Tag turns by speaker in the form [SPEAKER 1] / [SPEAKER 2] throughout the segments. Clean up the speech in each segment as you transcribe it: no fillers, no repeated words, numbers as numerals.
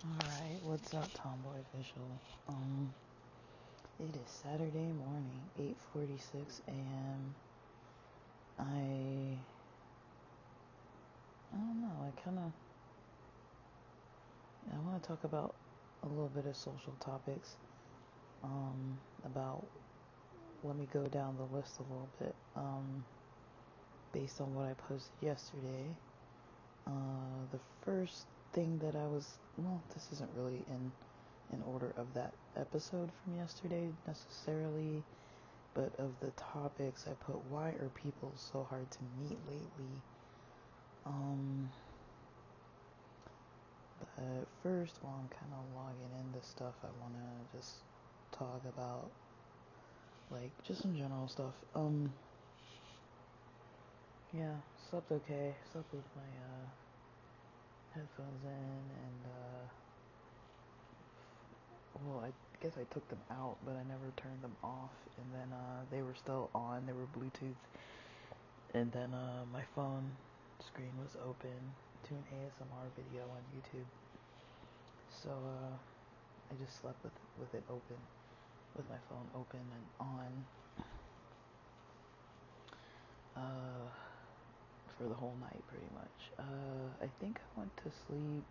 [SPEAKER 1] Alright, what's up, Tomboy Official? It is Saturday morning, 8:46 a.m. I don't know, I want to talk about a little bit of social topics, about, let me go down the list a little bit, based on what I posted yesterday. The first thing that this isn't really in order of that episode from yesterday necessarily, but of the topics I put, why are people so hard to meet lately? But first, while I'm kind of logging into stuff, I want to just talk about, like, just some general stuff. Yeah, slept okay. Slept with my, headphones in, and, well, I guess I took them out, but I never turned them off, and then, they were still on. They were Bluetooth, and then, my phone screen was open to an ASMR video on YouTube. So, I just slept with it open, with my phone open and on, for the whole night, pretty much. I think I went to sleep,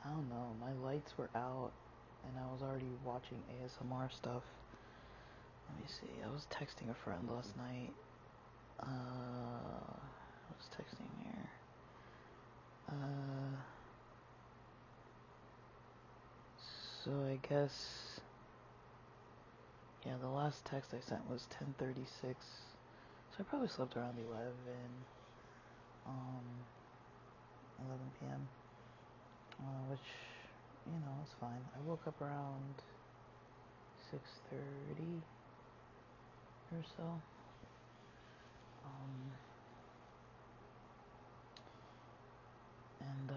[SPEAKER 1] I don't know, my lights were out, and I was already watching ASMR stuff. Let me see, I was texting a friend last night. I was texting here. So I guess, yeah, the last text I sent was 10:36. So I probably slept around 11 p.m. Which, is fine. I woke up around 6:30 or so. And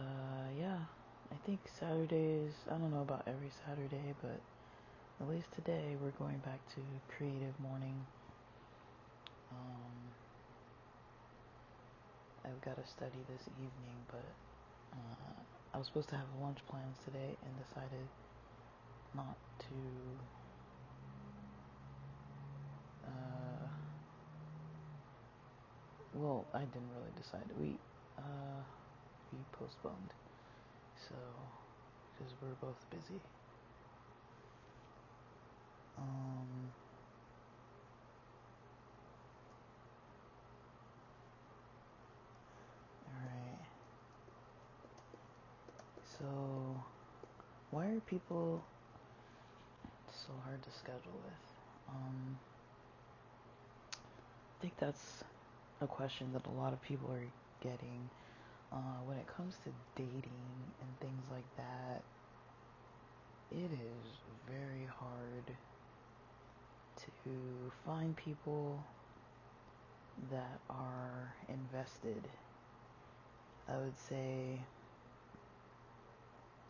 [SPEAKER 1] yeah, I think Saturdays, I don't know about every Saturday, but at least today we're going back to creative morning. I've got to study this evening, but I was supposed to have lunch plans today and decided not to. Well, I didn't really decide. We postponed, so because we're both busy. Alright. So, why are people so hard to schedule with? I think that's a question that a lot of people are getting. When it comes to dating and things like that, it is very hard to find people that are invested. I would say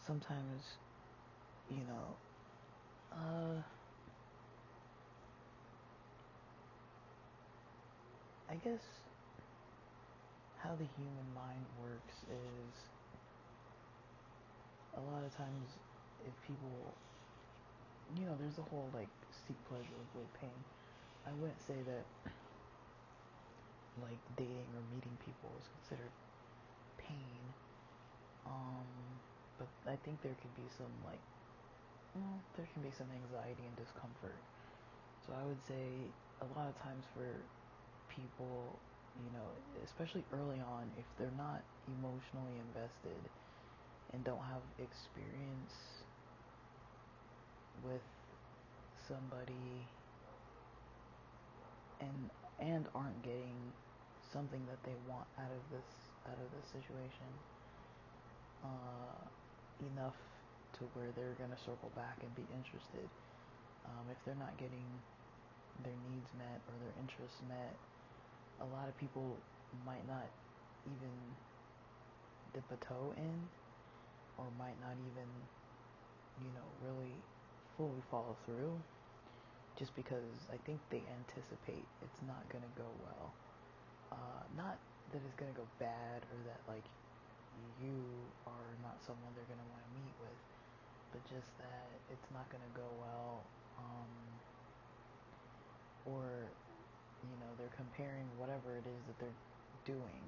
[SPEAKER 1] sometimes, I guess how the human mind works is a lot of times if people, there's the whole like seek pleasure, avoid pain. I wouldn't say that like dating or meeting people is considered pain, but I think there could be some there can be some anxiety and discomfort. So I would say a lot of times for people, especially early on, if they're not emotionally invested and don't have experience with somebody and aren't getting something that they want out of this situation, enough to where they're gonna circle back and be interested. If they're not getting their needs met or their interests met, a lot of people might not even dip a toe in, or might not even, really fully follow through, just because I think they anticipate it's not gonna go well. Not that it's gonna go bad or that like you are not someone they're going to want to meet with, but just that it's not going to go well, or, you know, they're comparing whatever it is that they're doing,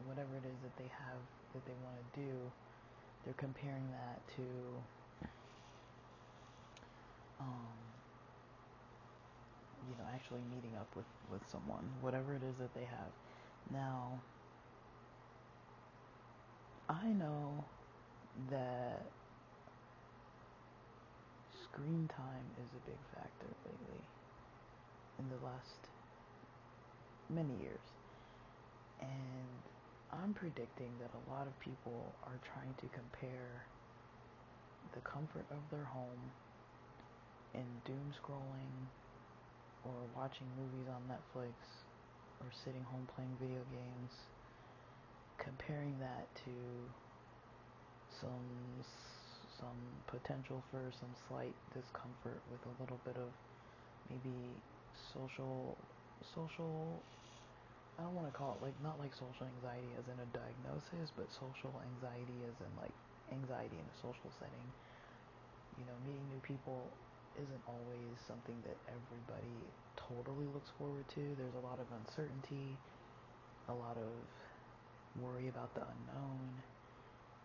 [SPEAKER 1] whatever it is that they have, that they want to do, they're comparing that to, you know, actually meeting up with someone, whatever it is that they have. Now, I know that screen time is a big factor lately, in the last many years. And I'm predicting that a lot of people are trying to compare the comfort of their home and doom scrolling or watching movies on Netflix or sitting home playing video games, comparing that to some potential for some slight discomfort with a little bit of maybe social, I don't want to call it like, not like social anxiety as in a diagnosis, but social anxiety as in like anxiety in a social setting. You know, meeting new people isn't always something that everybody totally looks forward to. There's a lot of uncertainty, a lot of worry about the unknown,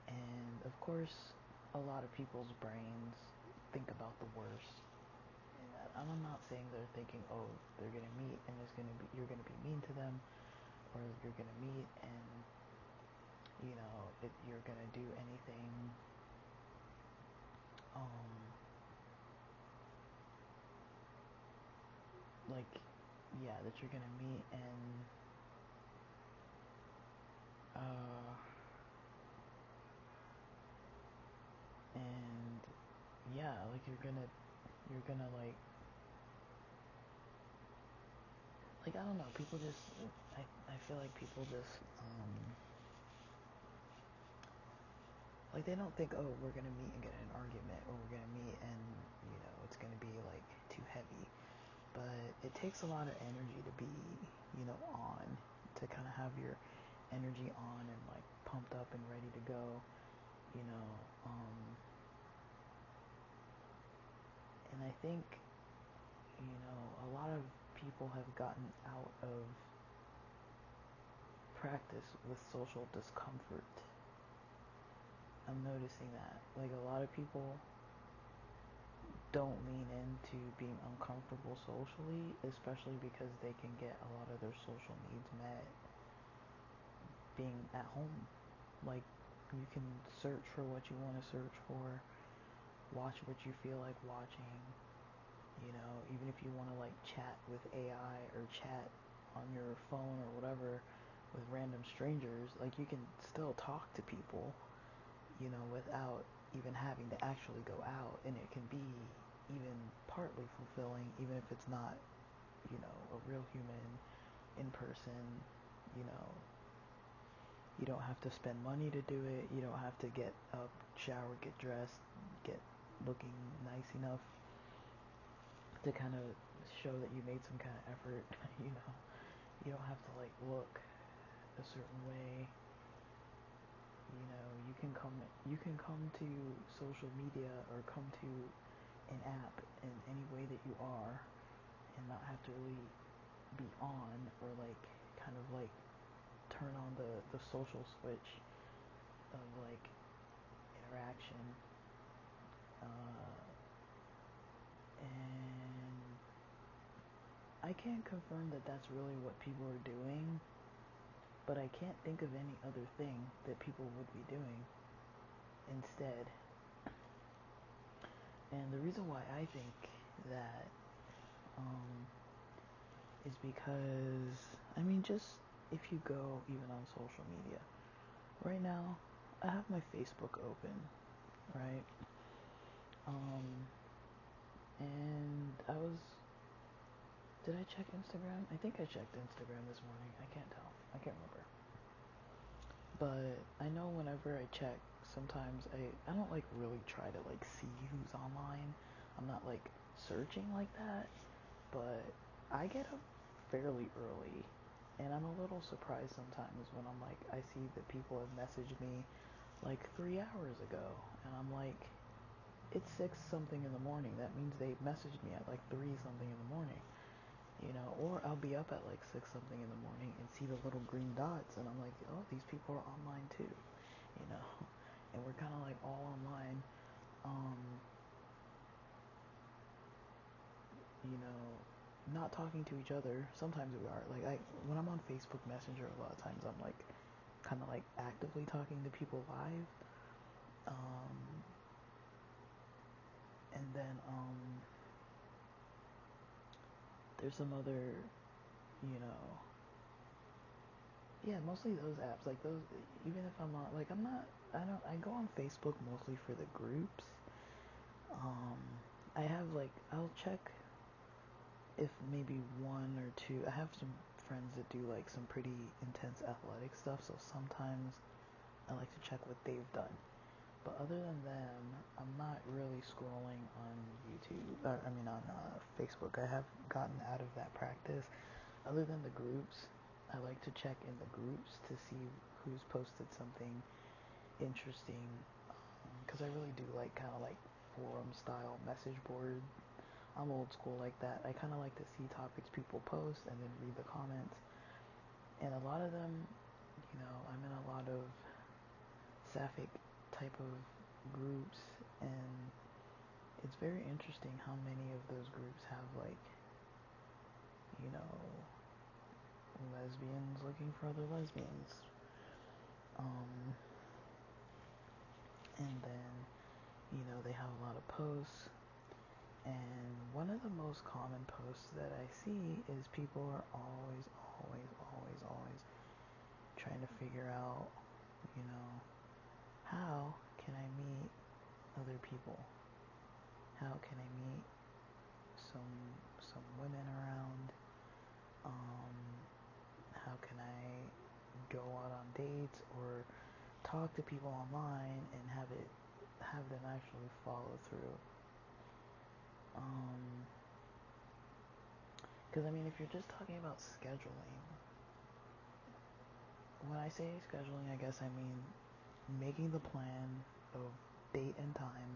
[SPEAKER 1] and of course, a lot of people's brains think about the worst. And I'm not saying they're thinking, oh, they're gonna meet and you're gonna be mean to them, or you're gonna meet and, you know, you're gonna do anything, like, yeah, that you're gonna meet and, yeah, like you're gonna like, I don't know, people just, I feel like people just, like, they don't think, oh, we're gonna meet and get in an argument, or we're gonna meet and, you know, it's gonna be, like, too heavy. But it takes a lot of energy to be, you know, on, to kind of have your energy on and, like, pumped up and ready to go, you know, and I think, you know, a lot of people have gotten out of practice with social discomfort. I'm noticing that, like, a lot of people don't lean into being uncomfortable socially, especially because they can get a lot of their social needs met being at home. Like, you can search for what you want to search for, watch what you feel like watching, you know, even if you want to, like, chat with AI or chat on your phone or whatever with random strangers, like, you can still talk to people, you know, without even having to actually go out, and it can be even partly fulfilling, even if it's not, you know, a real human in person. You know, you don't have to spend money to do it, you don't have to get up, shower, get dressed, get looking nice enough to kind of show that you made some kind of effort. You know, you don't have to, like, look a certain way. You know, you can come to social media or come to an app in any way that you are and not have to really be on or, like, kind of, like, turn on the social switch of, like, interaction, and I can't confirm that that's really what people are doing, but I can't think of any other thing that people would be doing instead. And the reason why I think that is because, I mean, just if you go even on social media, right now, I have my Facebook open, right? And did I check Instagram? I think I checked Instagram this morning. I can't tell. I can't remember. But I know whenever I check, sometimes I don't, like, really try to, like, see who's online. I'm not, like, searching like that. But I get up fairly early And I'm a little surprised sometimes when I'm like, I see that people have messaged me like 3 hours ago, and I'm like, it's 6 something in the morning. That means they messaged me at like 3 something in the morning, or I'll be up at like 6 something in the morning and see the little green dots, and I'm like, oh, these people are online too, you know, and we're kind of like all online, um, not talking to each other. Sometimes we are. Like when I'm on Facebook Messenger, a lot of times I'm like, kind of like actively talking to people live. And then there's some other, you know, yeah, mostly those apps. Like those, even if I'm not, like I go on Facebook mostly for the groups. I have like, I'll check if maybe one or two. I have some friends that do like some pretty intense athletic stuff, so sometimes I like to check what they've done. But other than them, I'm not really scrolling on YouTube. On Facebook. I have gotten out of that practice. Other than the groups, I like to check in the groups to see who's posted something interesting. Because I really do like kind of like forum style message board. I'm old school like that. I kind of like to see topics people post and then read the comments. And a lot of them, I'm in a lot of sapphic type of groups, and it's very interesting how many of those groups have like, lesbians looking for other lesbians. And then, they have a lot of posts, and one of the most common posts that I see is people are always, always, always, always trying to figure out, how can I meet other people? How can I meet some women around? How can I go out on dates or talk to people online and have them actually follow through? Because if you're just talking about scheduling, when I say scheduling, I guess I mean making the plan of date and time.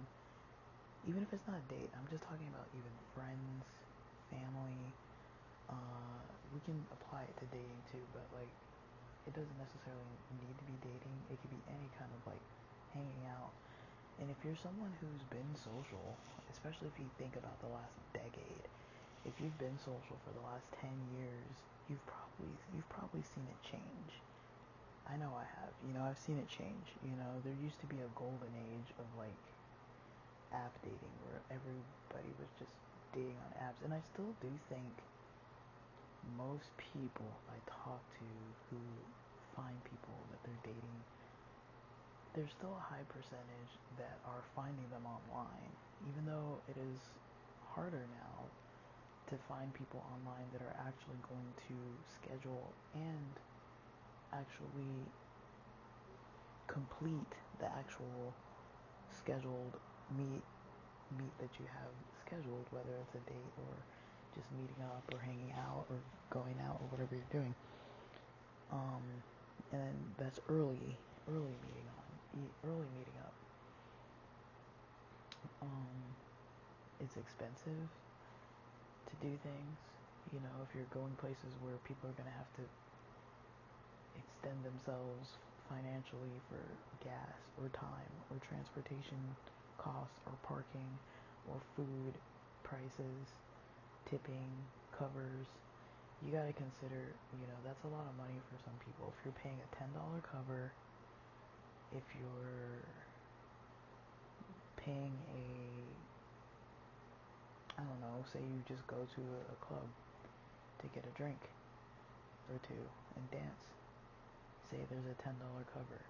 [SPEAKER 1] Even if it's not a date, I'm just talking about even friends, family. We can apply it to dating too, but like, it doesn't necessarily need to be dating. It could be any kind of like hanging out. And if you're someone who's been social, especially if you think about the last decade, if you've been social for the last 10 years, you've probably seen it change. I know I have. I've seen it change. There used to be a golden age of like app dating where everybody was just dating on apps, and I still do think most people I talk to who find people that they're dating, there's still a high percentage that are finding them online, even though it is harder now to find people online that are actually going to schedule and actually complete the actual scheduled meet that you have scheduled, whether it's a date or just meeting up or hanging out or going out or whatever you're doing. And then that's early meeting up. It's expensive to do things. If you're going places where people are gonna have to extend themselves financially for gas or time or transportation costs or parking or food prices, tipping, covers, you gotta consider, that's a lot of money for some people. If you're paying a $10 cover, if you're paying I don't know, say you just go to a club to get a drink or two and dance. Say there's a $10 cover.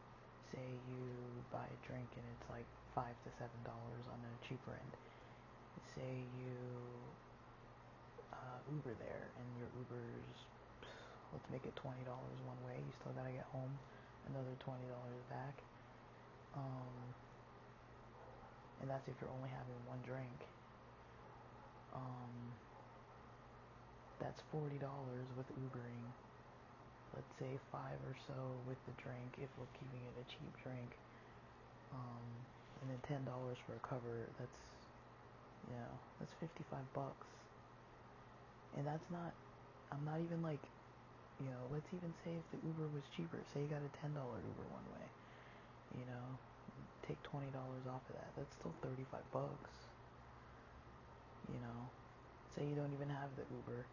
[SPEAKER 1] Say you buy a drink and it's like $5 to $7 on the cheaper end. Say you Uber there, and your Uber's, let's make it $20 one way. You still gotta get home, another $20 back. And that's if you're only having one drink. That's $40 with Ubering. let's say 5 or so with the drink if we're keeping it a cheap drink. And then $10 for a cover. That's $55. And that's not, I'm not even like, let's even say if the Uber was cheaper. Say you got a $10 Uber one way. Take $20 off of that. That's still $35. Say you don't even have the Uber,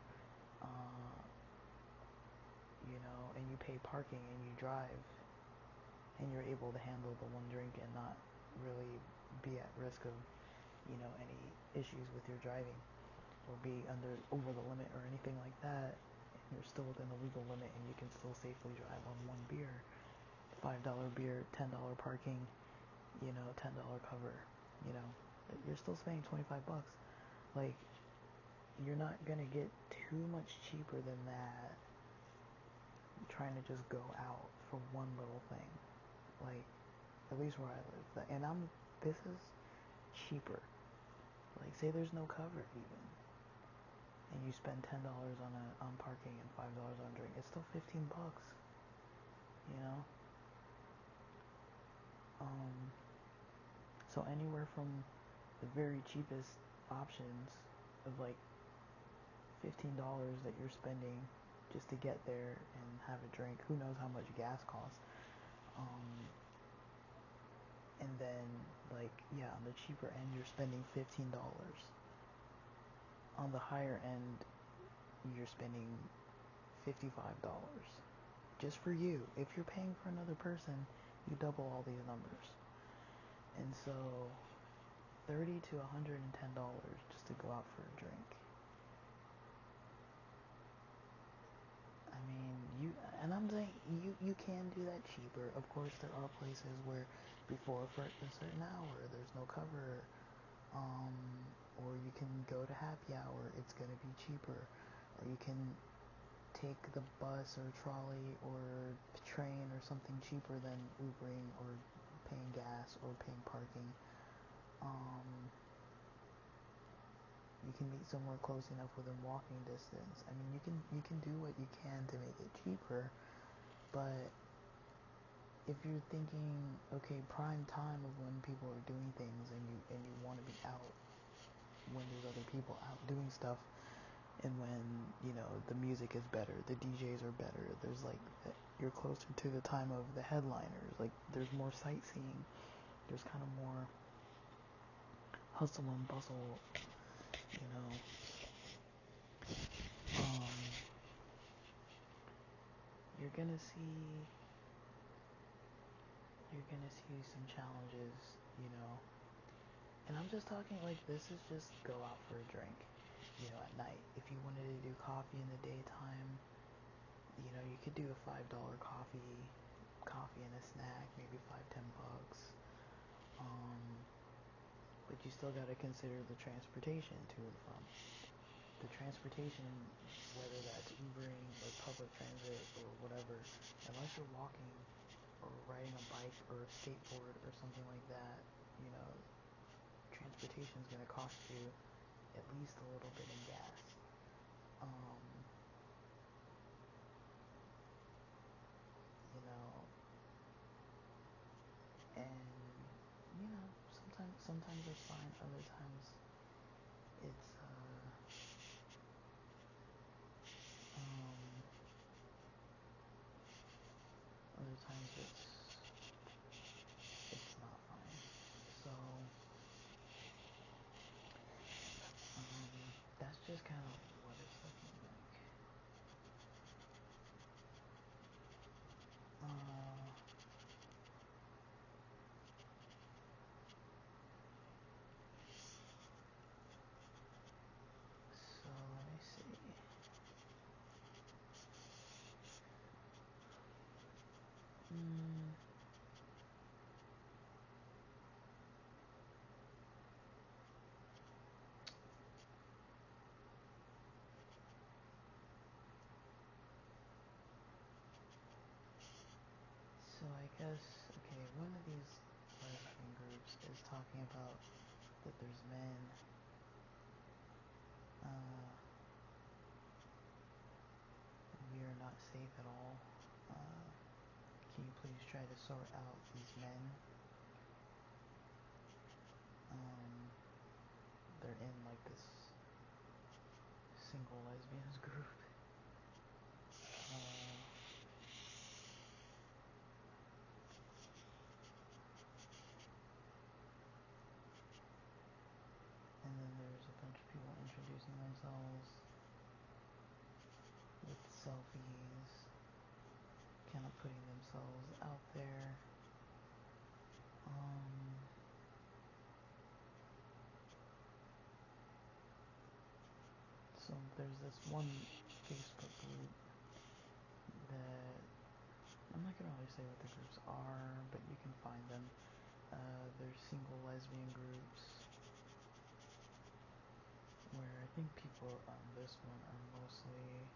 [SPEAKER 1] and you pay parking and you drive, and you're able to handle the one drink and not really be at risk of, any issues with your driving or be over the limit or anything like that. And you're still within the legal limit and you can still safely drive on one beer, $5 beer, $10 parking, $10 cover, you're still spending $25. Like, you're not gonna get too much cheaper than that trying to just go out for one little thing. Like, at least where I live. And this is cheaper. Like, say there's no cover even, and you spend $10 on parking and $5 on drink. It's still $15. So anywhere from the very cheapest options of like $15 that you're spending just to get there and have a drink. Who knows how much gas costs? And then on the cheaper end you're spending $15. On the higher end you're spending $55. Just for you. If you're paying for another person, you double all these numbers. And so $30 to $110 just to go out for a drink. I mean, I'm saying you can do that cheaper. Of course, there are places where before for a certain hour there's no cover, or you can go to happy hour. It's gonna be cheaper, or you can take the bus or trolley or train or something cheaper than Ubering or paying gas or paying parking. You can meet somewhere close enough within walking distance. I mean, you can do what you can to make it cheaper, but if you're thinking, okay, prime time of when people are doing things and you want to be out when there's other people out doing stuff, and when the music is better, the DJs are better, there's you're closer to the time of the headliners, there's more sightseeing, there's kind of more hustle and bustle, you're gonna see some challenges, and I'm just talking this is just go out for a drink, at night. If you wanted to do coffee in the daytime, you could do a $5 coffee and a snack, maybe $5-10. But you still got to consider the transportation to and from. The transportation, whether that's Ubering or public transit or whatever, unless you're walking or riding a bike or a skateboard or something like that, transportation is going to cost you at least a little bit in gas. And sometimes it's fine, other times it's other times it's not fine. So that's just kind of what it's looking like. So let me see. So I guess, okay, one of these lesbian groups is talking about that there's men are not safe at all. Can you please try to sort out these men? They're in like this single lesbians group. And then there's a bunch of people introducing themselves with selfies, kind of putting themselves out there. So there's this one Facebook group that I'm not gonna really say what the groups are, but you can find them. They're single lesbian groups where I think people on this one are mostly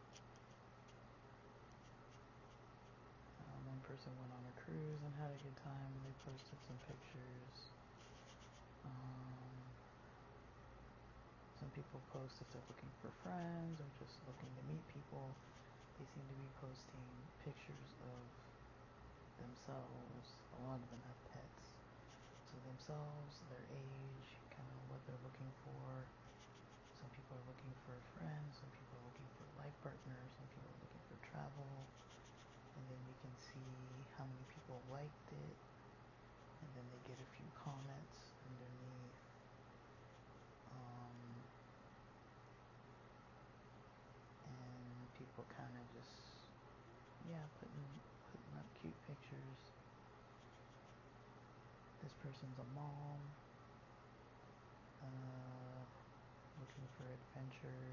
[SPEAKER 1] one person went on a cruise and had a good time and they posted some pictures. Some people post if they're looking for friends or just looking to meet people. They seem to be posting pictures of themselves. A lot of them have pets. So themselves, their age, kind of what they're looking for. Some people are looking for friends, some people are looking for life partners, some people are looking for travel. And then you can see how many people liked it. And then they get a few comments underneath. And people kind of just, putting up cute pictures. This person's a mom, looking for adventure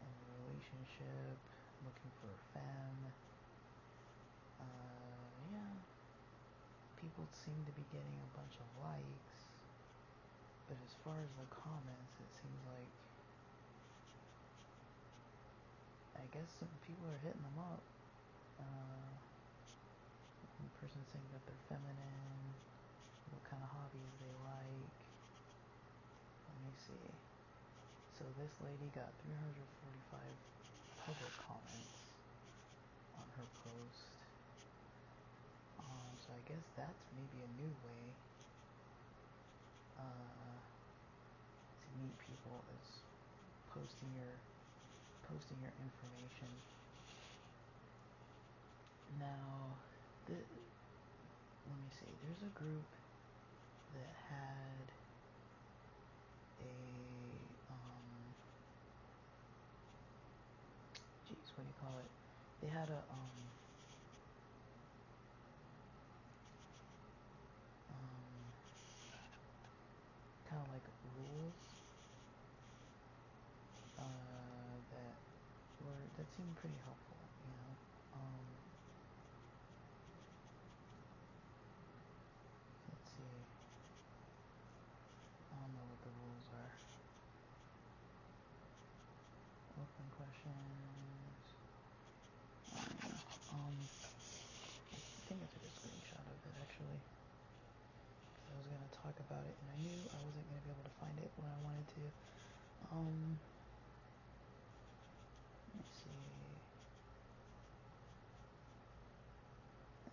[SPEAKER 1] in a relationship, looking for a femme. People seem to be getting a bunch of likes, but as far as the comments, it seems like I guess some people are hitting them up. One person saying that they're feminine, what kind of hobbies they like. Let me see. So this lady got 345 public comments on her post. So I guess that's maybe a new way to meet people, is posting your information. Now, let me see. There's a group that had a what do you call it? They had a kind of like rules that seemed pretty helpful, you know. Let's see. I don't know what the rules are. Open questions. I think I took a screenshot of it actually. I was gonna talk about it, and I knew I wasn't gonna be able to find it when I wanted to. Let me see.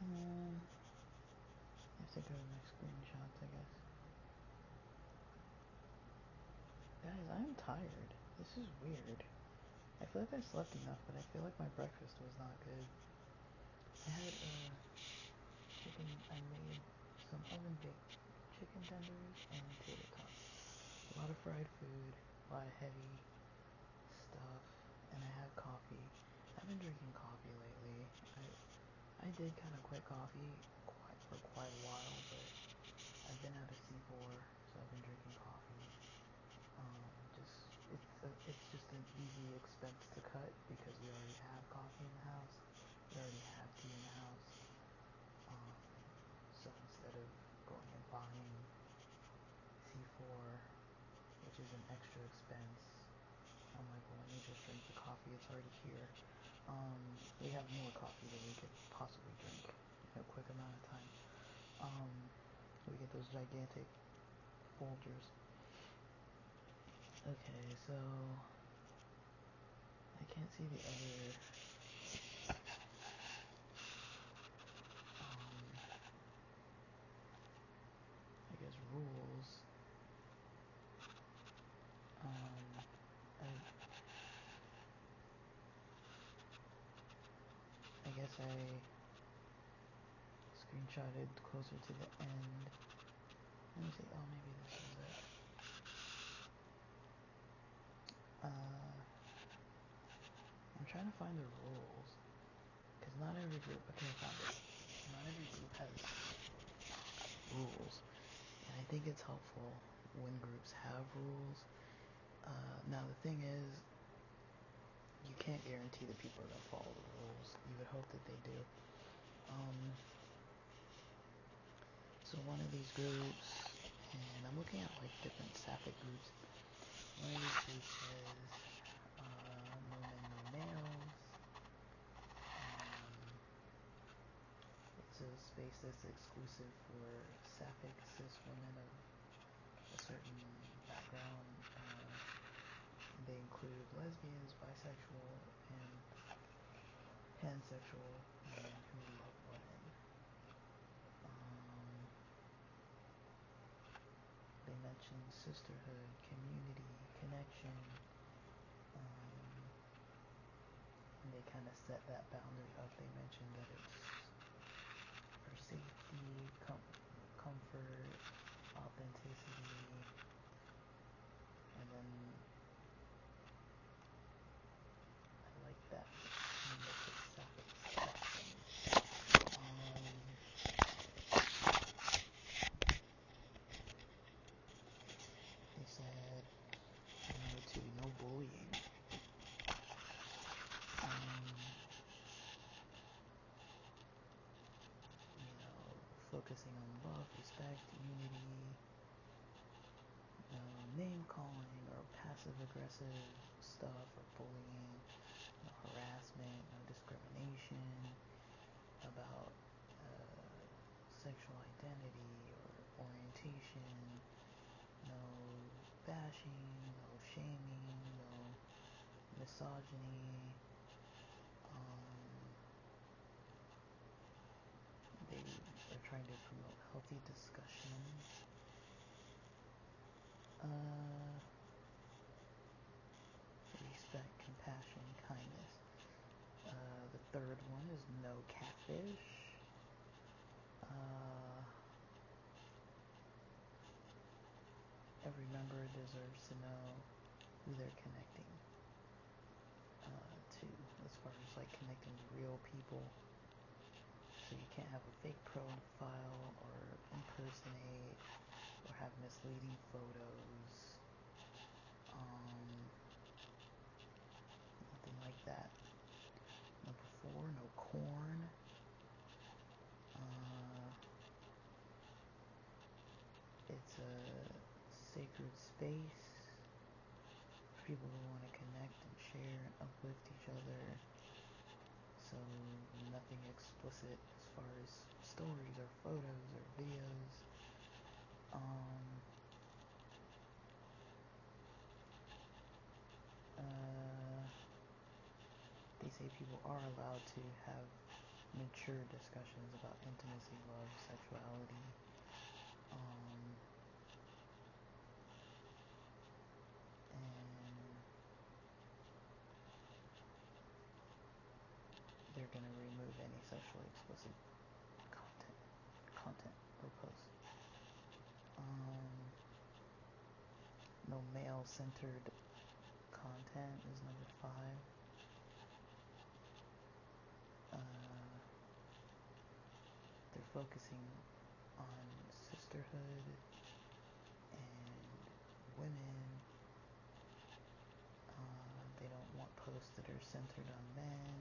[SPEAKER 1] I have to go to my screenshots, I guess. Guys, I'm tired. This is weird. I feel like I slept enough, but I feel like my breakfast was not good. I had chicken. I made some oven baked chicken tenders and tater tots. A lot of fried food, a lot of heavy stuff, and I had coffee. I've been drinking coffee lately. I did kind of quit coffee for quite a while, but I've been out of C4, so I've been drinking coffee. It's just an easy expense to cut because we already have coffee in the house. We already have tea in the house. So instead of going and buying C4, which is an extra expense, I'm like, well, let me just drink the coffee. It's already here. We have more coffee than we could possibly drink in a quick amount of time. We get those gigantic Folgers. Okay, so I can't see the other I guess rules. I guess I screenshotted closer to the end. Let me see. Oh, maybe this is it. I'm trying to find the rules, because not every group. Okay, I found it. Not every group has rules, and I think it's helpful when groups have rules. Now the thing is, you can't guarantee that people are gonna follow the rules. You would hope that they do. So one of these groups, and I'm looking at like different sapphic groups. One of these groups says no men, no males. It's a space that's exclusive for sapphic cis women of a certain background. They include lesbians, bisexual, and pansexual women who love women. They mention sisterhood, community, connection. And they kind of set that boundary up. They mentioned that it's for safety, comfort, authenticity, and then I like that. Sapphic section. They said number 2, no bullying. Focusing on love, respect, unity, no name calling or passive aggressive stuff or bullying, no harassment, no discrimination about sexual identity or orientation, no bashing, no shaming, no misogyny. They are trying to promote healthy discussion. Respect, compassion, kindness. The third one is no catfish. Every member deserves to know who they're connecting to, as far as like connecting to real people. So you can't have a fake profile or impersonate or have misleading photos. Nothing like that. Number 4, no corn. It's a sacred space for people who want to connect and share and uplift each other. So nothing explicit as far as stories or photos or videos. They say people are allowed to have mature discussions about intimacy, love, sexuality. And they're going to remove any sexually explicit content or posts. No male-centered content is number 5. They're focusing on sisterhood and women. They don't want posts that are centered on men.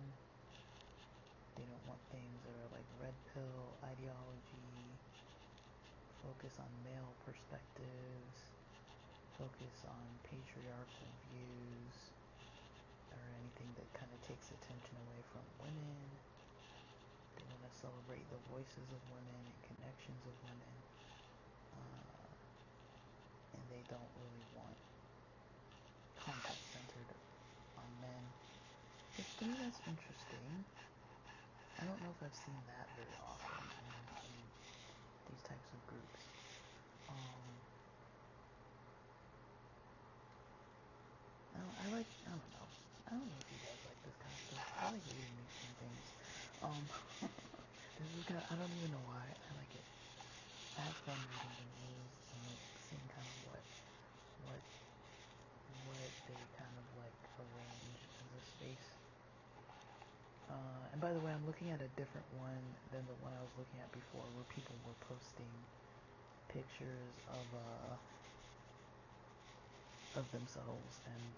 [SPEAKER 1] They don't want things that are like red pill ideology, focus on male perspectives, focus on patriarchal views, or anything that kind of takes attention away from women. They want to celebrate the voices of women and connections of women. And they don't really want content centered on men. history that's interesting. I don't know if I've seen that very often in these types of groups. I like, I don't know. I don't know if you guys like this kind of stuff. I like reading these same things. Um, this is kind of, I don't even know why I like it. I have fun reading the rules and like seeing kind of what they kind of like arrange as a space. And by the way, I'm looking at a different one than the one I was looking at before, where people were posting pictures of themselves and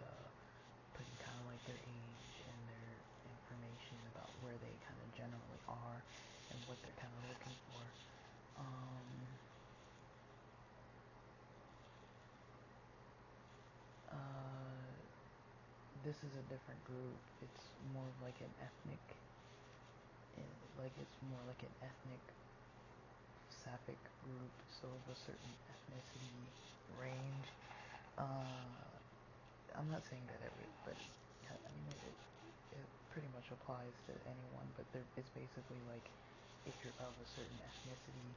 [SPEAKER 1] putting kind of like their age and their information about where they kind of generally are and what they're kind of looking for. This is a different group. It's more of like an ethnic, it's more like an ethnic sapphic group, so of a certain ethnicity range. I'm not saying that but I mean it pretty much applies to anyone, but it's basically like if you're of a certain ethnicity,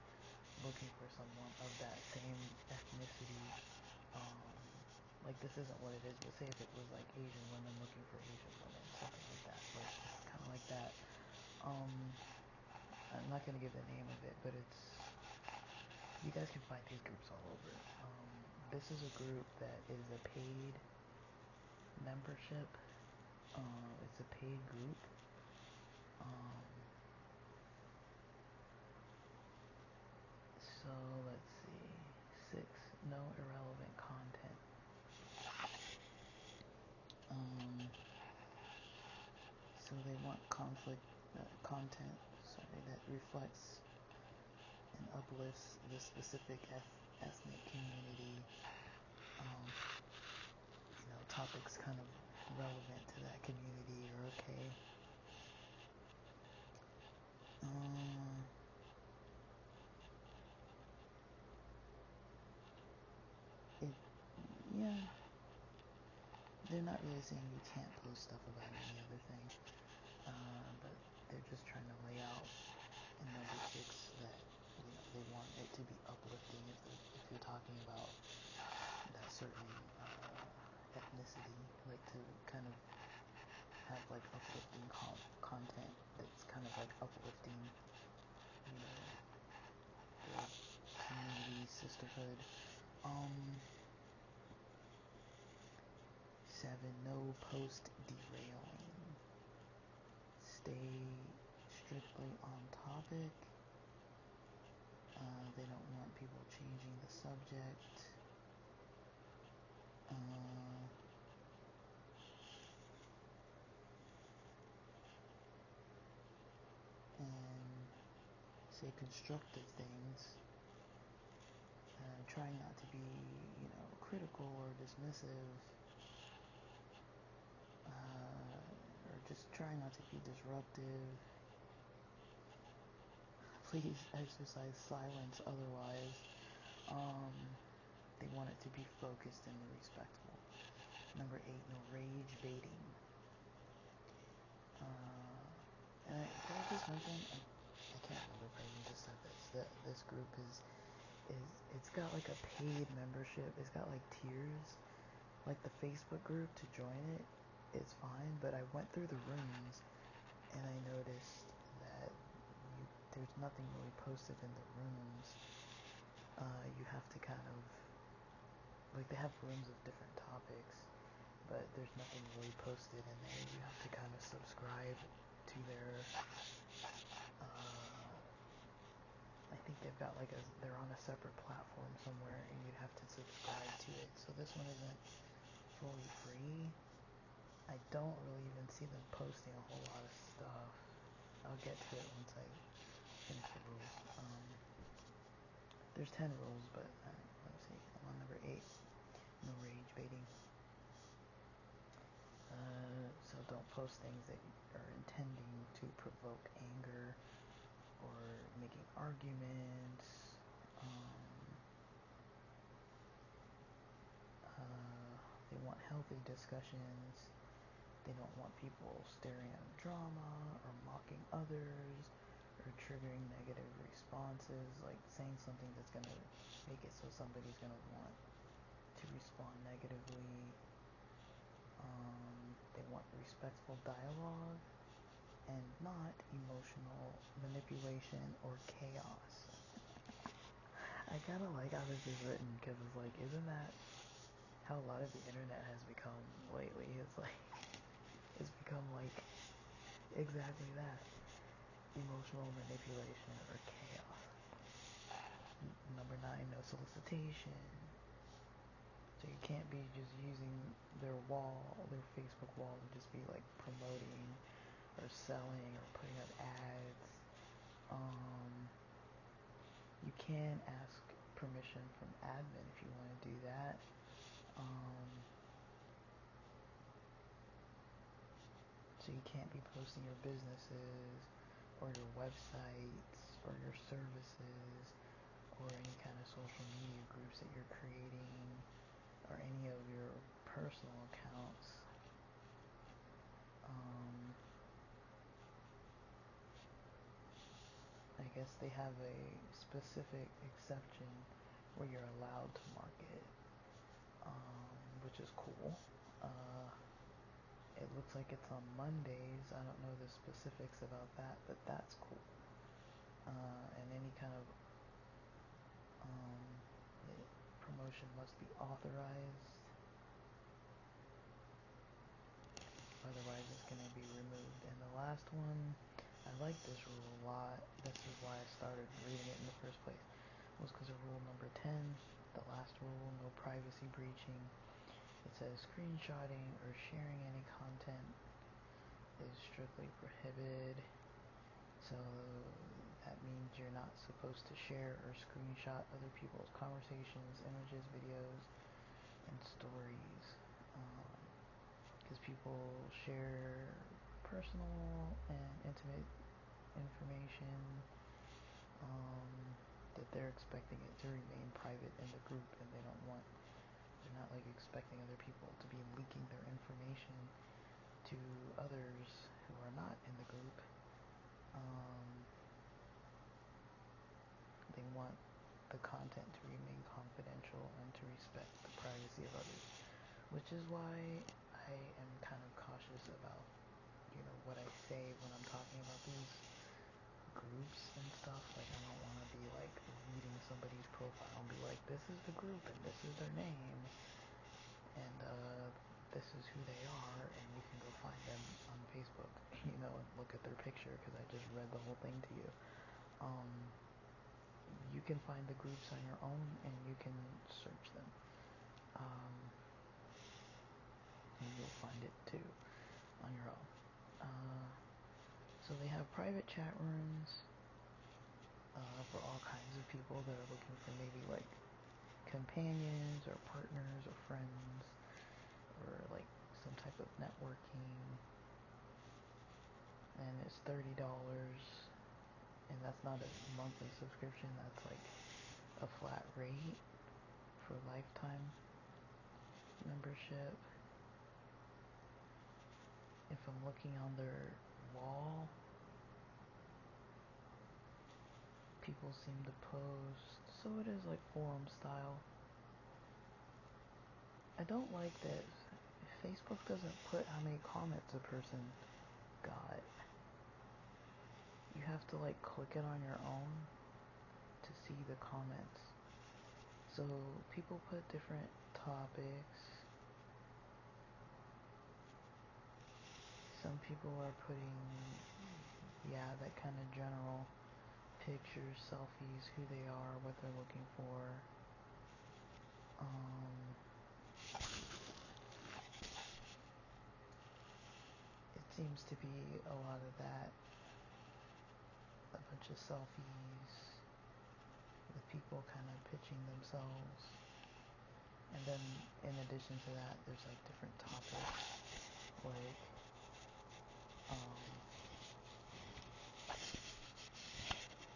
[SPEAKER 1] looking for someone of that same ethnicity, like this isn't what it is, but say if it was like Asian women looking for Asian women, something like that, like it's kind of like that. I'm not gonna give the name of it, but you guys can find these groups all over. This is a group that is a paid membership. It's a paid group. So let's see. 6, no irrelevant content. So they want content, that reflects and uplifts the specific ethnic community. Topics kind of relevant to that community are okay. Yeah, they're not really saying you can't post stuff about any other thing, but they're just trying to lay out in number 6 that they want it to be uplifting if you're talking about that certain ethnicity, like to kind of have like uplifting content that's kind of like uplifting, the community sisterhood. 7, no post derailing. Stay strictly on topic. They don't want people changing the subject. And say constructive things. Trying not to be, critical or dismissive. Or just trying not to be disruptive. Please exercise silence otherwise. They want it to be focused and respectful. Number 8, no rage baiting. And did I just mention? I can't remember if I even just said this. This group it's got like a paid membership. It's got like tiers. Like the Facebook group, to join it, it's fine. But I went through the rooms and I noticed that there's nothing really posted in the rooms. You have to kind of, like, they have rooms of different topics, but there's nothing really posted in there. You have to kind of subscribe to their, I think they've got like they're on a separate platform somewhere, and you'd have to subscribe to it. So this one isn't fully free. I don't really even see them posting a whole lot of stuff. I'll get to it once I finish the rules. There's 10 rules, but let's see. I'm on number 8. No rage baiting. So don't post things that are intending to provoke anger or making arguments. They want healthy discussions. They don't want people staring at drama or mocking others or triggering negative responses, like saying something that's going to make it so somebody's going to want to respond negatively. They want respectful dialogue and not emotional manipulation or chaos. I kind of like how this is written because it's like, isn't that how a lot of the internet has become lately? It's become like exactly that. Emotional manipulation or chaos. Number 9, no solicitation. So you can't be just using their Facebook wall, to just be like promoting or selling or putting up ads. You can ask permission from admin if you want to do that. So you can't be posting your businesses or your websites or your services or any kind of social media groups that you're creating or any of your personal accounts. I guess they have a specific exception where you're allowed to market, which is cool. It looks like it's on Mondays. I don't know the specifics about that, but that's cool. And any kind of promotion must be authorized. Otherwise, it's going to be removed. And the last one, I like this rule a lot. This is why I started reading it in the first place. Was because of rule number 10, the last rule, no privacy breaching. It says screenshotting or sharing any content is strictly prohibited. So that means you're not supposed to share or screenshot other people's conversations, images, videos, and stories. Because people share personal and intimate information that they're expecting it to remain private in the group, and they're not like expecting other people to be leaking their information to others who are not in the group. They want the content to remain confidential and to respect the privacy of others, which is why I am kind of cautious about, what I say when I'm talking about these groups and stuff. Like, I don't want to be like reading somebody's profile and be like, this is the group and this is their name and this is who they are, and you can go find them on Facebook, and look at their picture because I just read the whole thing to you. You can find the groups on your own and you can search them. And you'll find it too on your own. So they have private chat rooms for all kinds of people that are looking for maybe like companions or partners or friends or like some type of networking. And it's $30, and that's not a monthly subscription, that's like a flat rate for lifetime membership. If I'm looking on their wall, people seem to post, so it is like forum style. I don't like that Facebook doesn't put how many comments a person got. You have to like click it on your own to see the comments. So people put different topics. Some people are putting, that kind of general pictures, selfies, who they are, what they're looking for. It seems to be a lot of that. A bunch of selfies with people kind of pitching themselves. And then in addition to that, there's like different topics, like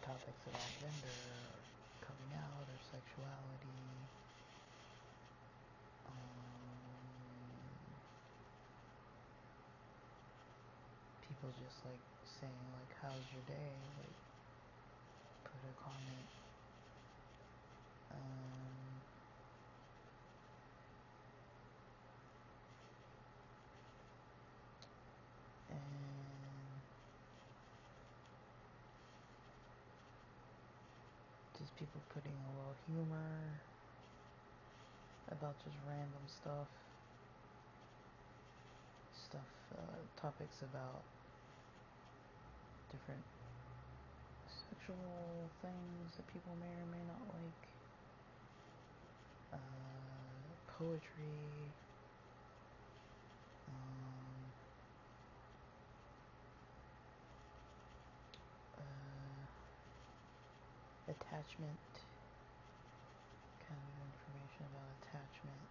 [SPEAKER 1] topics about gender or coming out or sexuality. people just like saying like, how's your day? Like, put a comment. And just people putting a little humor about just random stuff, topics about different sexual things that people may or may not like, poetry, attachment, kind of information about attachment,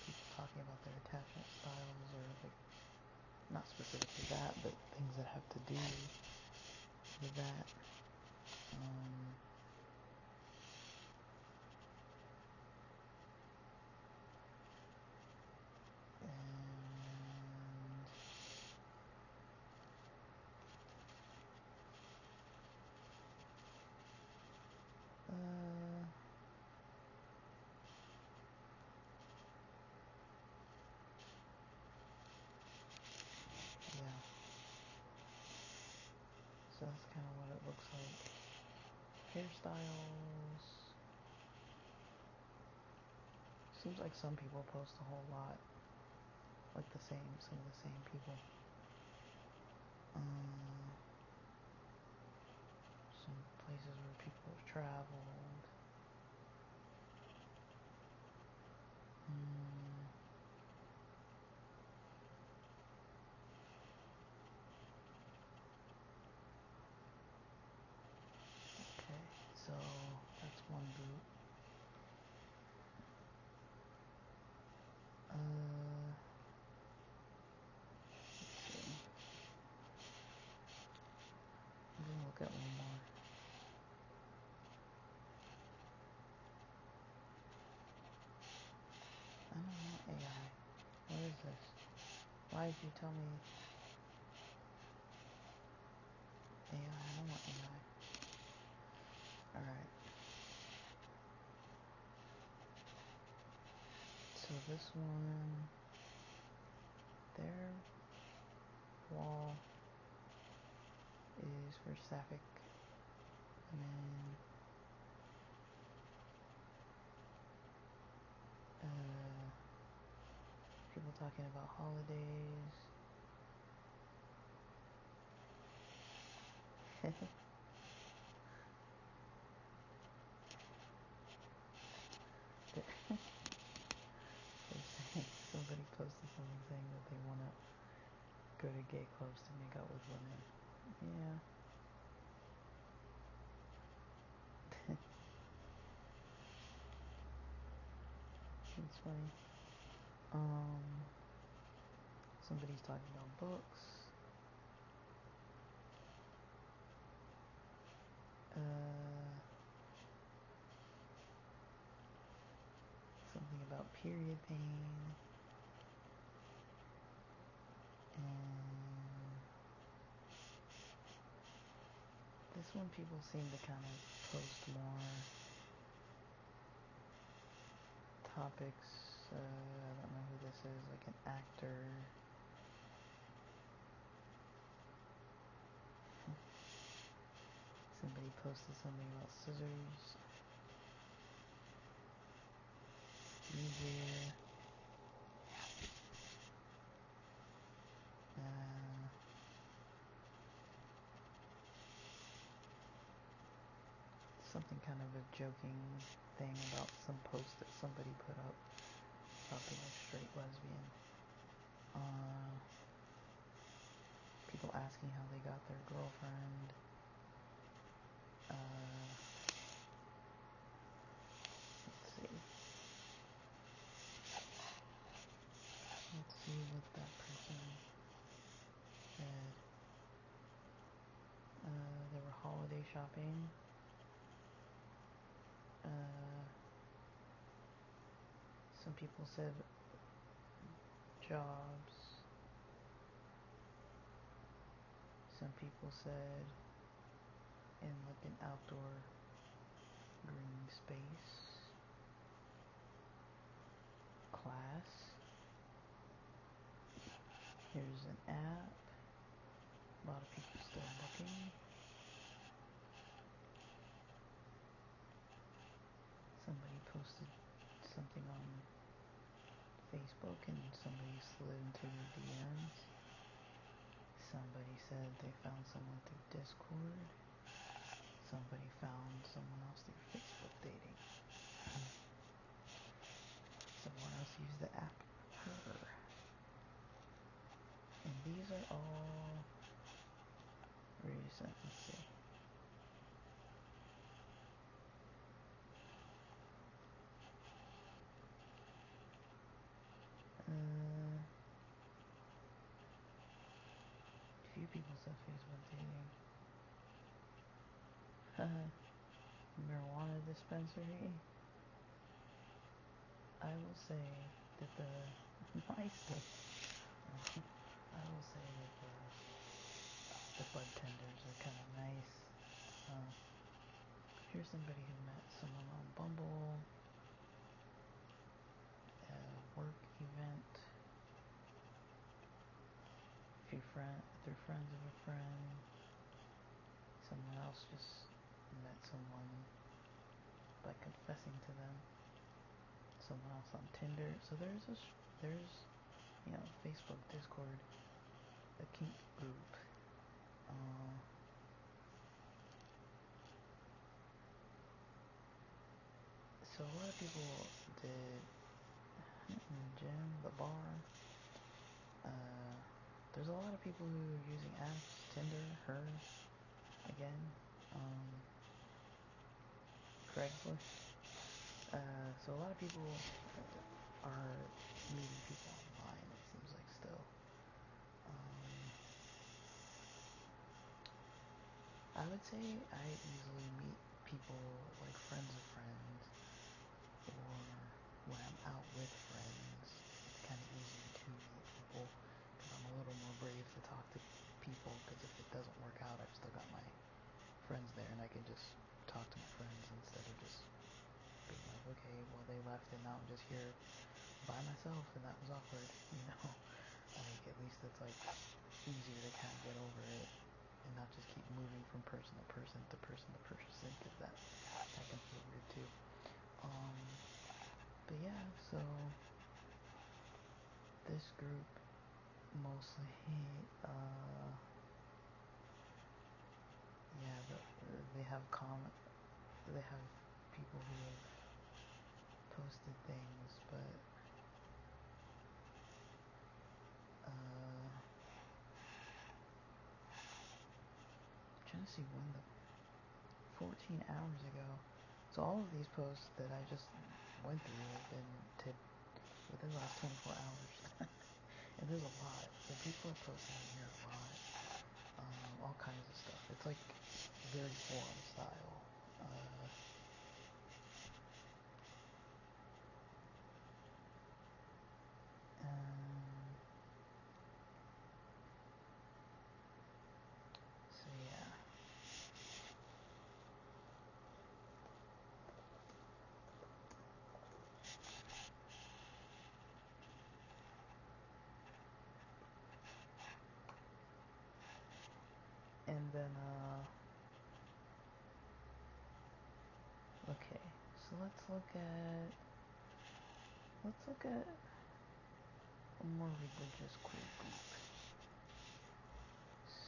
[SPEAKER 1] people talking about their attachment styles, or like, not specifically that, but things that have to do with that. Yeah. So that's kind of what it looks like. Hairstyles. Seems like some people post a whole lot. Like some of the same people. Some places where people have traveled. Okay, so that's one boot. Let's see. I'm gonna look at one more. I don't want AI. What is this? Why did you tell me AI? I don't want AI. Alright. So this one, their wall is for sapphic women. People talking about holidays. Somebody posted something saying that they want to go to gay clubs to make out with women. Yeah. It's funny. Somebody's talking about books. Something about period pain. And this one people seem to kind of post more topics. I don't know who this is, like an actor. Somebody posted something about scissors. Easier. Something kind of a joking thing about some post that somebody put up about being a straight lesbian. People asking how they got their girlfriend. Let's see. Let's see what that person said. They were holiday shopping. Some people said jobs. Some people said in like an outdoor green space class. Here's an app. A lot of people still looking. Somebody posted something on Facebook and somebody slid into their DMs. Somebody said they found someone through Discord. Somebody found someone else through Facebook dating. Someone else used the app Her. And these are all recent. Let's see. Few people said Facebook dating. Marijuana dispensary. I will say that the MySpace. I will say that the bud tenders are kind of nice. Here's somebody who met someone on Bumble, a work event, through friends of a friend. Someone else just met someone by confessing to them. Someone else on Tinder. So there's Facebook, Discord, a kink group. So a lot of people did in the gym, the bar. There's a lot of people who are using apps, Tinder, Her, again, Craigslist. So a lot of people are meeting people online, it seems like still. I would say I easily meet people like friends of friends, or when I'm out with friends, it's kind of easier to meet people because I'm a little more brave to talk to people, because if it doesn't work out, I've still got my friends there and I can just talk to my friends instead of just being like, okay, well they left and now I'm just here by myself and that was awkward, you know. Like at least it's like easier to kind of get over it and not just keep moving from person to person to person to person, because that can feel weird too. But yeah, so this group mostly, they have people who have posted things, but I'm trying to see when 14 hours ago. So all of these posts that I just went through have been within the last 24 hours. And there's a lot. The people are posting in here a lot. All kinds of stuff. It's like very forum style. So yeah. And then okay, so let's look at a more religious queer group.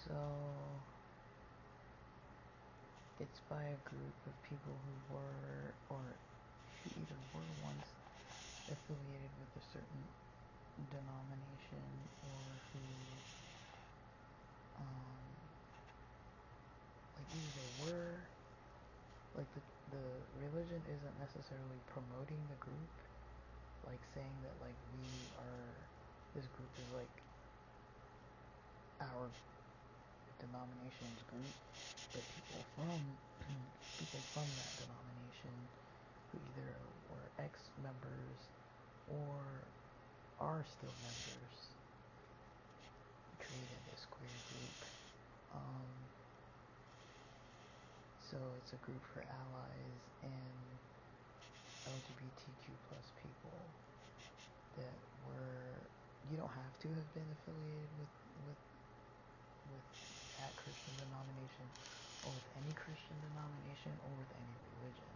[SPEAKER 1] So it's by a group of people who were, or who either were once affiliated with a certain denomination, or who like either they were, like the religion isn't necessarily promoting the group, like saying that like this group is like our denomination's group, but people from that denomination who either were ex-members or are still members created this queer group. Um, so it's a group for allies and LGBTQ plus people that were, you don't have to have been affiliated with that Christian denomination or with any Christian denomination or with any religion.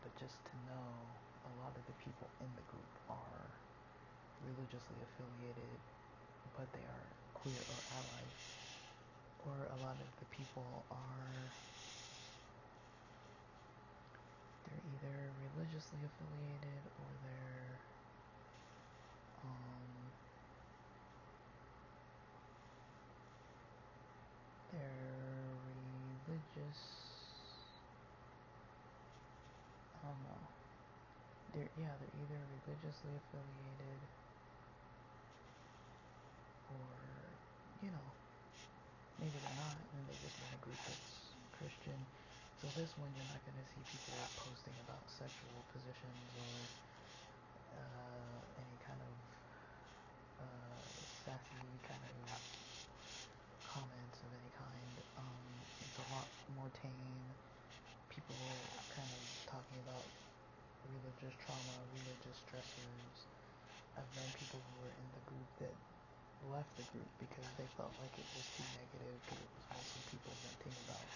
[SPEAKER 1] But just to know, a lot of the people in the group are religiously affiliated, but they are queer or allies. Or a lot of the people are, they're either religiously affiliated or they're religious, I don't know. They're either religiously affiliated or, maybe they're not, and they're just in a group that's Christian. So this one, you're not going to see people posting about sexual positions or any kind of sassy kind of comments of any kind. It's a lot more tame. People kind of talking about religious trauma, religious stressors. I've known people who were in the group that left the group because they felt like it was too negative, because it was mostly people venting about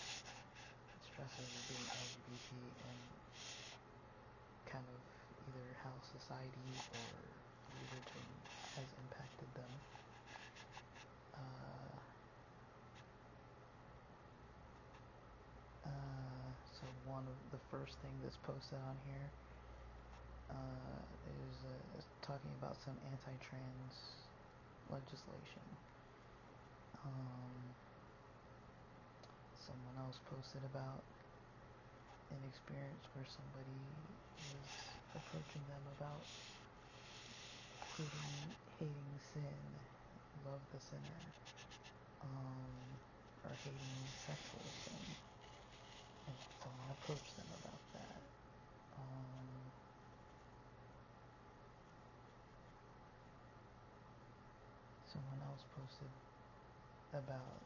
[SPEAKER 1] stresses of being LGBT and kind of either how society or religion has impacted them. So one of the first thing that's posted on here is talking about some anti-trans legislation. Someone else posted about an experience where somebody was approaching them about hating sin, love the sinner, or hating sexual sin, and someone approached them about that. Someone else posted about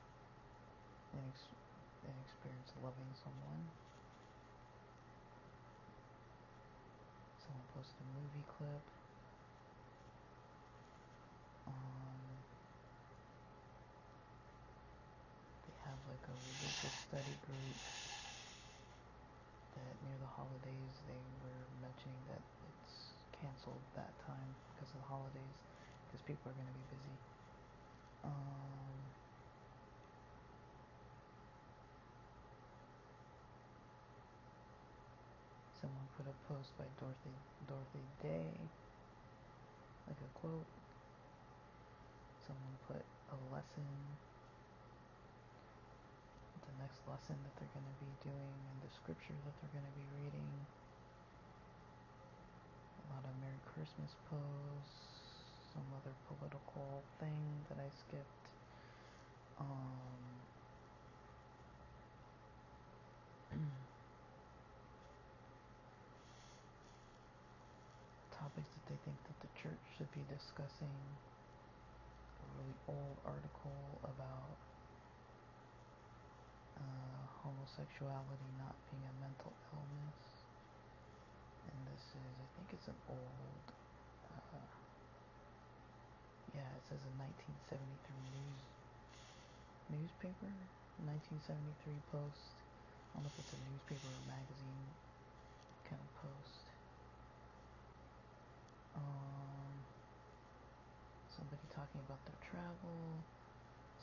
[SPEAKER 1] an experience loving someone. Someone posted a movie clip. They have like a religious study group that near the holidays they were mentioning that it's canceled that time because of the holidays, because people are going to be busy. Someone put a post by Dorothy Day, like a quote. Someone put a lesson, the next lesson that they're going to be doing, and the scripture that they're going to be reading. A lot of Merry Christmas posts, some other political thing that I skipped. Topics that they think that the church should be discussing. A really old article about homosexuality not being a mental illness, and this is, I think it's an old, it says a 1973 newspaper, 1973 post. I don't know if it's a newspaper or magazine kind of post. Somebody talking about their travel,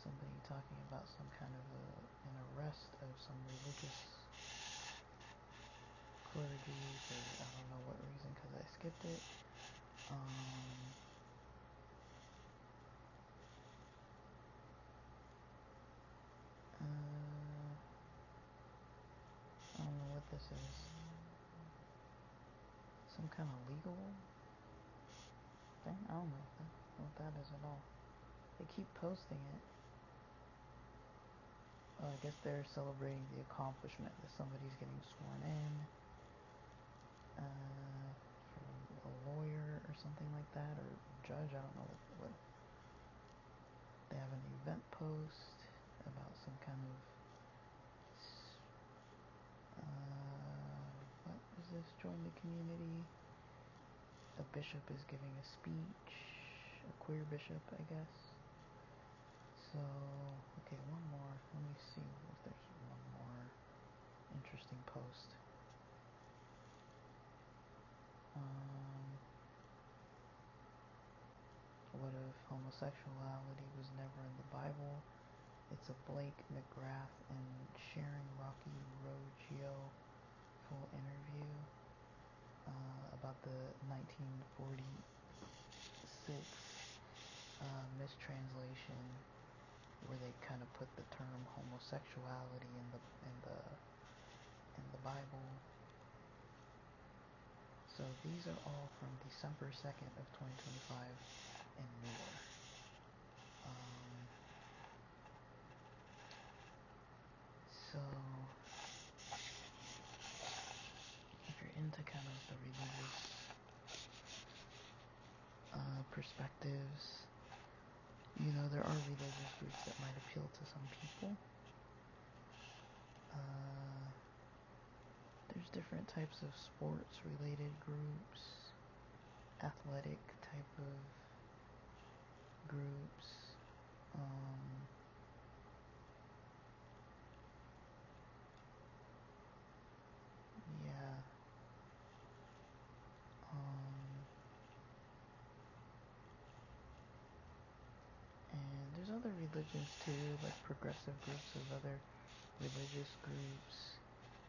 [SPEAKER 1] somebody talking about some kind of an arrest of some religious clergy for I don't know what reason, because I skipped it. I don't know what this is. Some kind of legal thing? I don't know what that is at all. They keep posting it. I guess they're celebrating the accomplishment that somebody's getting sworn in for a lawyer or something like that, or judge. I don't know what. They have an event post. about some kind of what is this? Join the community. A bishop is giving a speech, a queer bishop, I guess. So, okay, one more. Let me see if there's one more interesting post. What if homosexuality was never in the Bible? It's a Blake McGrath and Sharon Rocky Roggio full interview about the 1946 mistranslation where they kind of put the term homosexuality in the Bible. So these are all from December 2nd of 2025 and newer. So if you're into kind of the religious perspectives, you know, there are religious groups that might appeal to some people. There's different types of sports related groups, athletic type of groups, yeah, and there's other religions too, like progressive groups of other religious groups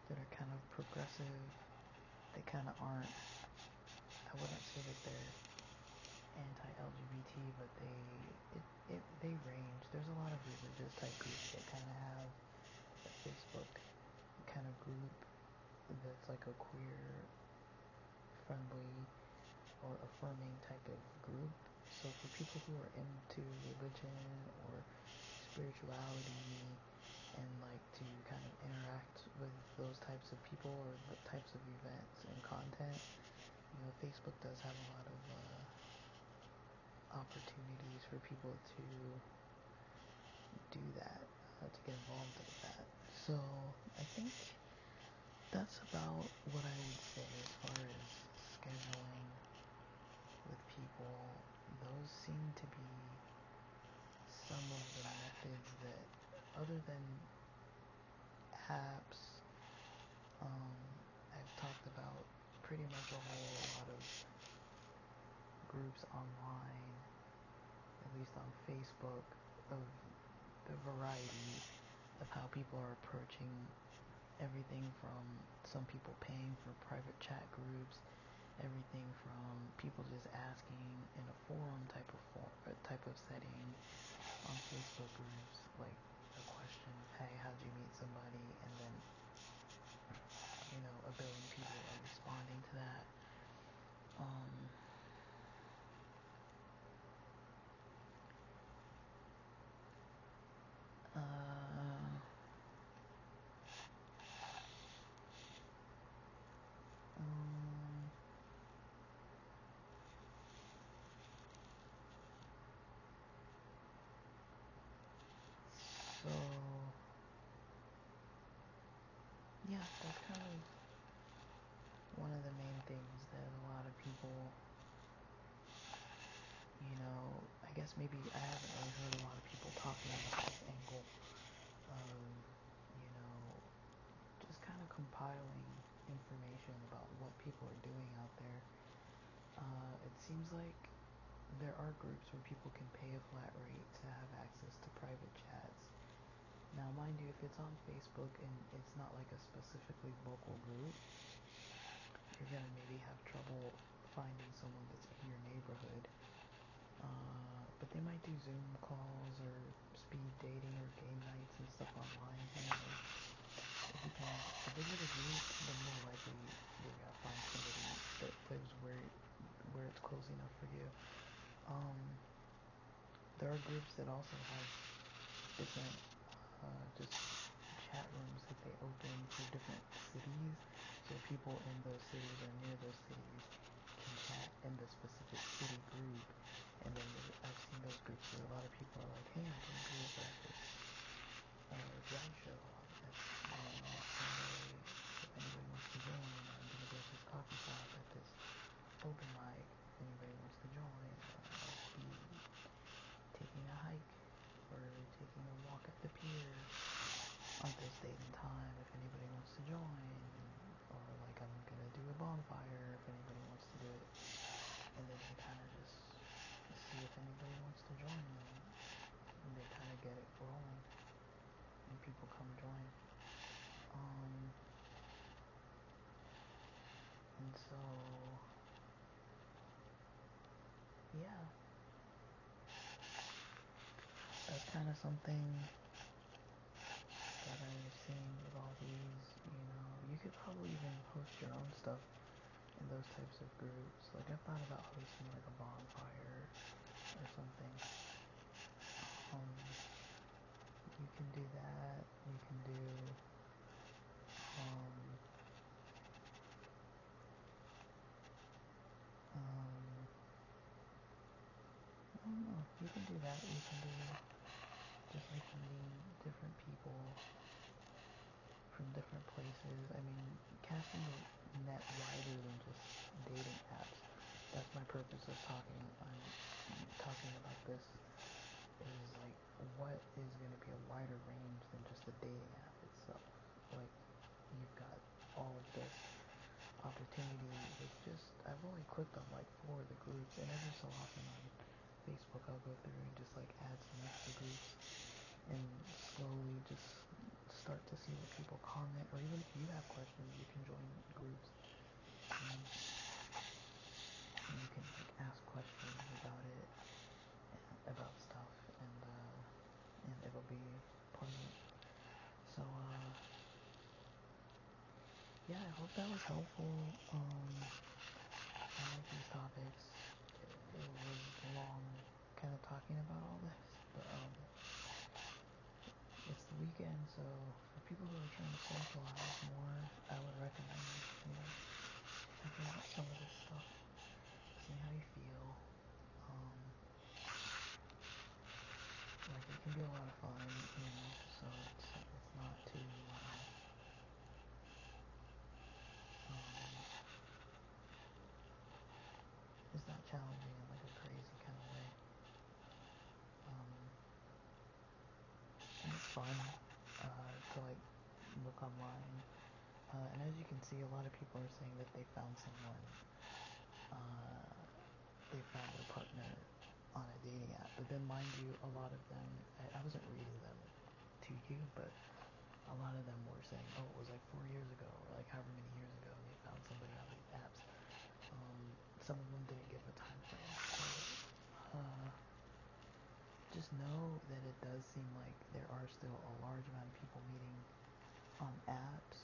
[SPEAKER 1] that are kind of progressive. They kind of aren't, I wouldn't say that they're anti-LGBT, but they range. There's a lot of religious type groups that kind of have a Facebook kind of group that's like a queer friendly or affirming type of group. So for people who are into religion or spirituality and like to kind of interact with those types of people or the types of events and content, you know, Facebook does have a lot of opportunities for people to do that, to get involved with that. So I think that's about what I would say as far as scheduling with people. Those seem to be some of the methods that, other than apps, I've talked about pretty much a whole lot of groups online, at least on Facebook, of the variety of how people are approaching everything from some people paying for private chat groups, everything from people just asking in a forum type of setting on Facebook groups, like a question of, hey, how'd you meet somebody, and then, you know, a billion people are responding to that. So yeah, that's kind of one of the main things that a lot of people, you know, I guess maybe I haven't really heard a lot of people talking about this angle of, you know, just kind of compiling information about what people are doing out there. It seems like there are groups where people can pay a flat rate to have access to private chats. Now, mind you, if it's on Facebook and it's not like a specifically local group, you're gonna maybe have trouble finding someone that's in your neighborhood. But they might do Zoom calls or speed dating or game nights and stuff online. It depends. The bigger the group, the more likely you're gonna find somebody that lives where it's close enough for you. There are groups that also have different just chat rooms that they open for different cities, so people in those cities or near those cities can chat in the specific city group. And then I've seen those groups where a lot of people are like, hey, I'm doing career practice. drag show that's going on Sunday. If anybody wants to join, I'm gonna be at this coffee shop at this open mic. If anybody wants to join, I'll be taking a hike or taking a walk at the pier on this date and time. If anybody wants to join, or like I'm gonna do a bonfire. If anybody wants to do it, and then they kind of just see if anybody wants to join, and they kind of get it rolling, and people come join. And so, yeah, that's kind of something that I've seen with all these, you could probably even host your own stuff in those types of groups. Like, I've thought about hosting like a bonfire or something. You can do that. You can do, I don't know. You can do that. You can do just like meeting different people from different places. I mean, casting the net wider than just dating apps. That's my purpose of I'm talking about this, is like, what is going to be a wider range than just the dating app itself. Like, you've got all of this opportunity with just, I've only clicked on like 4 of the groups, and every so often on Facebook I'll go through and just like add some extra groups and slowly just start to see what people comment, or even if you have questions, you can join groups and you can like ask questions about it, about stuff, and it'll be pleasant. So yeah, I hope that was helpful. I like these topics. It was long kind of talking about all this, but it's the weekend, so for people who are trying to socialize more, I would recommend, checking out some of this stuff, seeing how you feel. Like, it can be a lot of fun, so it's not too, it's not challenging in like a crazy kind of way. And it's fun to like look online. And as you can see, a lot of people are saying that they found someone, they found their partner on a dating app. But then, mind you, a lot of them, I wasn't reading them to you, but a lot of them were saying, oh, it was like 4 years ago, or like however many years ago, they found somebody on these apps. Some of them didn't give a time frame. So, just know that it does seem like there are still a large amount of people meeting on apps.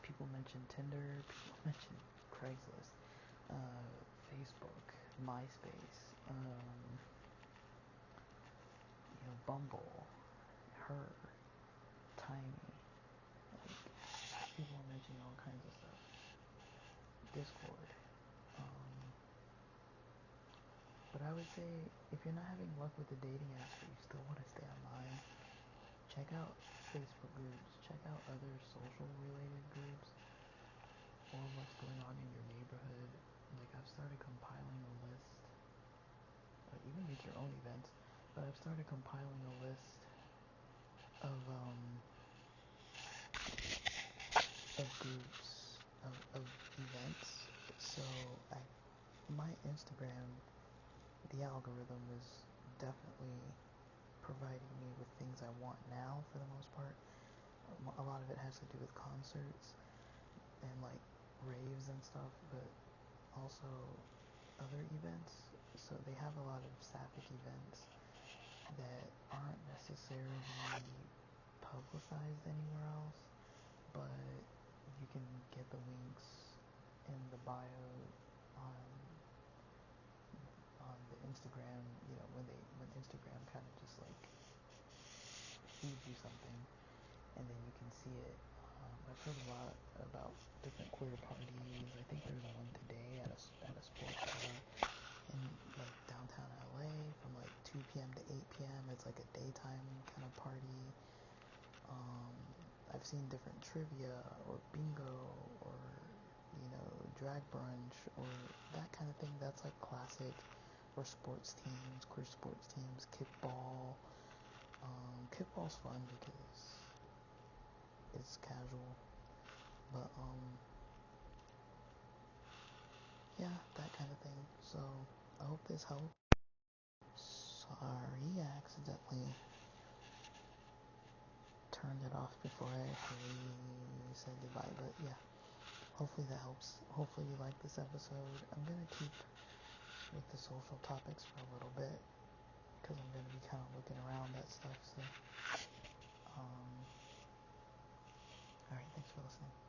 [SPEAKER 1] People mention Tinder, people mention Craigslist, Facebook, MySpace, Bumble, Her, Tiny. Like, people are mentioning all kinds of stuff. Discord. But I would say, if you're not having luck with the dating apps, but you still want to stay online, check out Facebook groups, check out other social related groups, or what's going on in your neighborhood. Like, I've started compiling a list, like, even make your own events, but I've started compiling a list of groups, of events. So my Instagram, the algorithm is definitely providing me with things I want now for the most part. A lot of it has to do with concerts and like raves and stuff, but also other events. So they have a lot of sapphic events that aren't necessarily publicized anywhere else, but you can get the links in the bio on the Instagram, when Instagram kind of just like feeds you something, and then you can see it. I've heard a lot about different queer parties. I think there's one today at a sports bar. in like downtown LA from like 2 p.m. to 8 p.m. It's like a daytime kind of party. I've seen different trivia or bingo or drag brunch or that kind of thing. That's like classic. Or sports teams, queer sports teams, kickball. Kickball's fun because it's casual. But yeah, that kind of thing. So I hope this helps. Sorry, I accidentally turned it off before I actually said goodbye. But yeah, hopefully that helps. Hopefully you like this episode. I'm gonna keep with the social topics for a little bit because I'm gonna be kind of looking around at stuff. So, all right, thanks for listening.